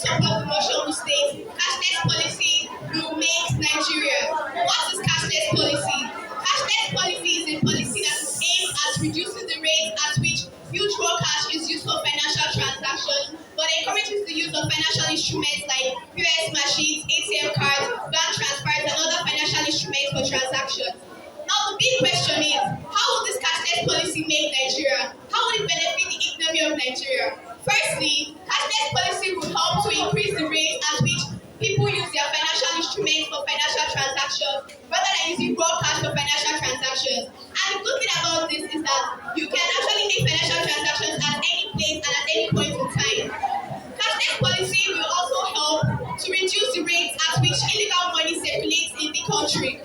support the motion which states cashless policy will make Nigeria. What is cashless policy? Cashless policy is a policy that is aimed at reducing the rate at which huge raw cash is used for financial transactions, but encourages the use of financial instruments like POS machines, ATM cards, bank transfers, and other financial instruments for transactions. Now, the big question is, how will this cashless policy make Nigeria? How will it benefit the economy of Nigeria? Firstly, cashless policy will help to increase the rate at which people use their financial instruments for financial transactions rather than using raw cash for financial transactions. And the good thing about this is that you can actually make financial transactions at any place and at any point in time. Cashless policy will also help to reduce the rate at which illegal money circulates in the country.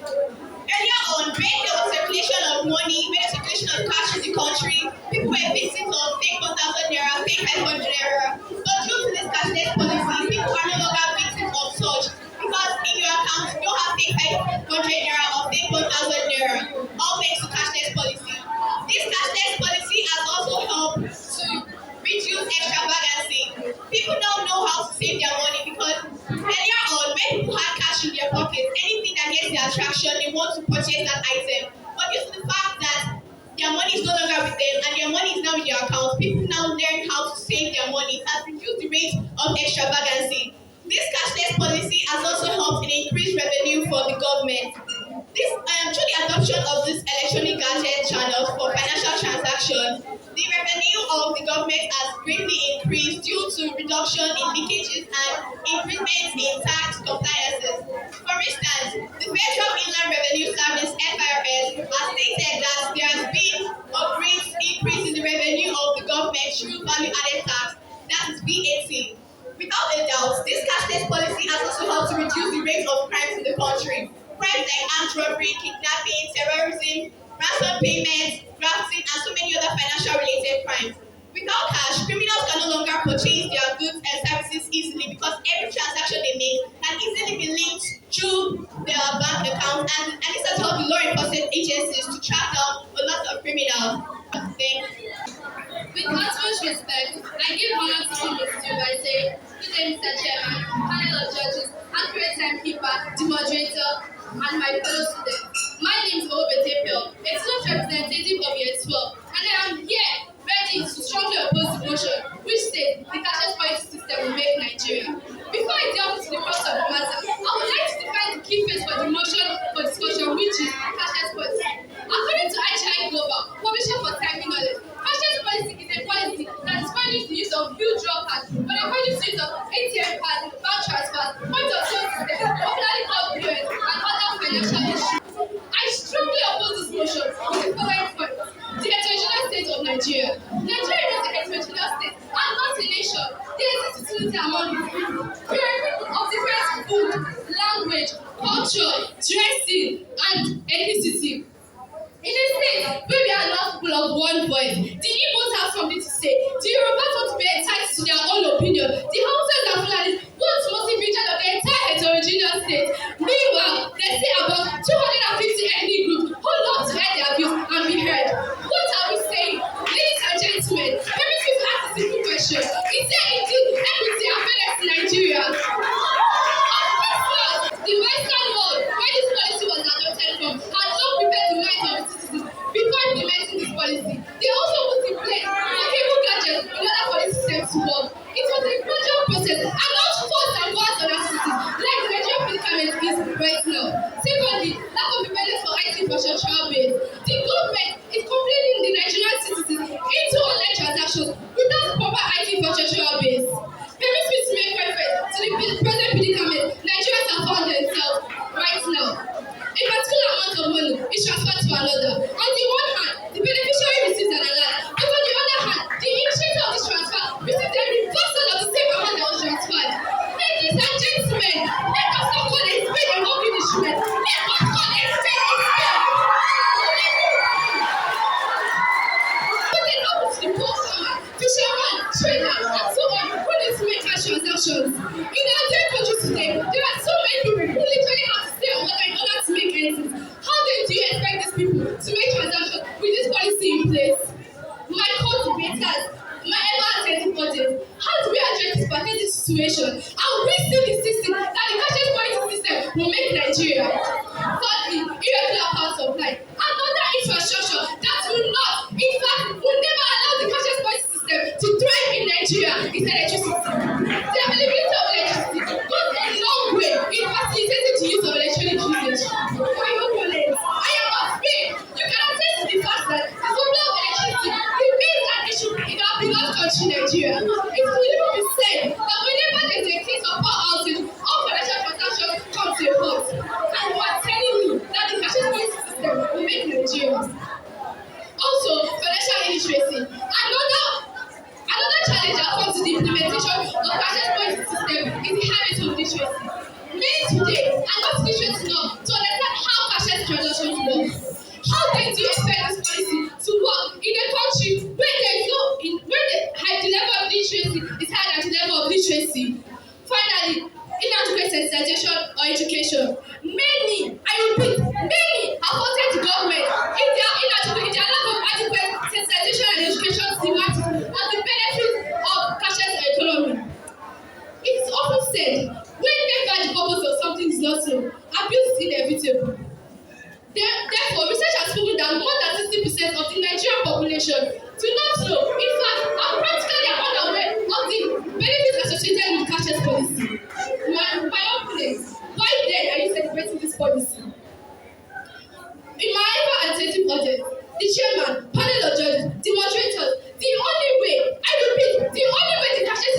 Earlier on, when there was circulation of money, when there was circulation of cash in the country, people were victims of fake 1,000 naira, fake 500 naira. But due to this cashless policy, people are no longer victims of such because in your account you don't have fake 500 naira or fake 1,000 naira. All thanks to cashless policy. This cashless policy has also helped to reduce extravagancy. People don't know how to save their money because earlier on, when people had cash in their pockets, anything that gets their attraction, they want to purchase that item. But due to the fact that their money is no longer with them and their money is now in their account, people now learn how to save their money. It has reduced the rate of extravagancy. This cashless policy has also helped in increased revenue for the government. This through the adoption of this electronic gadget channels for financial transactions, the revenue of the government has greatly increased due to reduction in leakages and increments in tax compliances. For instance, the Federal Inland Revenue Service (FIRS) has stated that there has been a great increase in the revenue of the government through value-added tax, that is VAT. Without a doubt, this cashless policy has also helped to reduce the rate of crimes in the country. Crimes like armed robbery, kidnapping, terrorism, ransom payments, drafting, and so many other financial related crimes. Without cash, criminals can no longer purchase their goods and services easily because every transaction they make can easily be linked through their bank account, and this has helped the law enforcement agencies to track down a lot of criminals. Thank you. With utmost respect, I give honor to you, Mr. by saying, good day, Mr. Chairman, panel of judges, accurate timekeeper, the moderator, and my fellow students. My name is Obe Tepel, a student representative of Year 12, and I am here ready to strongly oppose the motion which states the cashless policy system will make Nigeria. Before I delve into the crux of the matter, I would like to define the key phase for the motion for discussion, which is cashless policy. According to IHI Global, Publisher for Timely Knowledge, cashless policy is a policy that discourages the use of huge raw cash, but encourages the use of ATM cards, bank transfers, point of sale systems, popularly called POS, and other financial issues. I strongly oppose this motion with the following point. The heterogeneous state of Nigeria. Nigeria is a heterogeneous state and not a nation. There is sensitivity among its people. We are people of different food, language, culture, dressing, and ethnicity. In a state where we are not people of one voice, the Igbos have something to say. The Yorubas want to be entitled to their own opinion. The Hausas and Fulanis want to most region of the entire heterogeneous state. Meanwhile, they say about 250 ethnic groups who love to hear their views and be heard. What are we saying? Ladies and gentlemen, let me just ask a simple question. Is there indeed equity and fairness in Nigeria? Of course not. The Western world, where this policy was adopted from, had not prepared the minds of its citizens before implementing this policy. They also put in place cable gadgets in order for the system to work. It was a gradual process and not forced and forced on our citizens, like the Nigerian predicament is right now. Secondly, lack of preparedness for IT infrastructure base. The government is completing the Nigerian citizens into online transactions without proper IT infrastructure base. Permit me to make reference to the present predicament Nigerians have found themselves right now. A particular amount of money is transferred to another. On the one hand, the beneficiary receives an alert, but on the other hand, the initiator of this transfer receives a reversal of the same amount that was transferred. Ladies and gentlemen, let us not call a spade a working instrument. Let us call a spade a spade. What then happens to the poor farmer, fisherman, trader, and so on who need to make cash transactions? In our dear country today, there are so many people who literally have to stay on water in order to make ends meet. How then do you expect these people to make transactions with this policy in place? My co-debaters, my ever-attentive audience, how do we address this pathetic situation, and we still insisting that the cashless policy system will make Nigeria. Thirdly, irregular power supply. Another infrastructure that will not, in fact, will never allow the cashless policy system to thrive in Nigeria is electricity. The availability of electricity goes a long way in facilitating the use of electronic usage. My opponents, I am afraid you can attest to the fact that the supply of electricity remains an issue in our beloved country, Nigeria. It will even be said that whenever there is a case of power outage, all financial transactions come to a halt. And you are telling me that the cashless policy system will make Nigeria. Also, financial illiteracy. Another challenge that comes to the implementation of cashless policy system is the habit of literacy. Men today are not literate enough to understand how cashless transactions work. How then do you expect this policy to work in a country where there is the level of literacy is higher than the level of literacy? Finally, inadequate sensitization or education. Many, I repeat, many have faulted the government in their lack of adequate sensitization and education demands on the benefits of cashless economy. It is often said, whenever the purpose of something is not so, abuse is inevitable. Therefore, research has proven that more than 60% of the Nigerian population do not know, in fact, are practically unaware of the benefits associated with cashless policy. My opponents, why then are you celebrating this policy? In my ever-attentive audit, the chairman, panel of judges, the moderators, the only way the cashless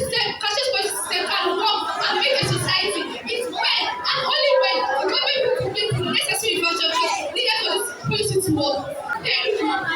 policy system can work and make a society is when and only when the government will complete the necessary infrastructure needed for this policy to work. Thank you.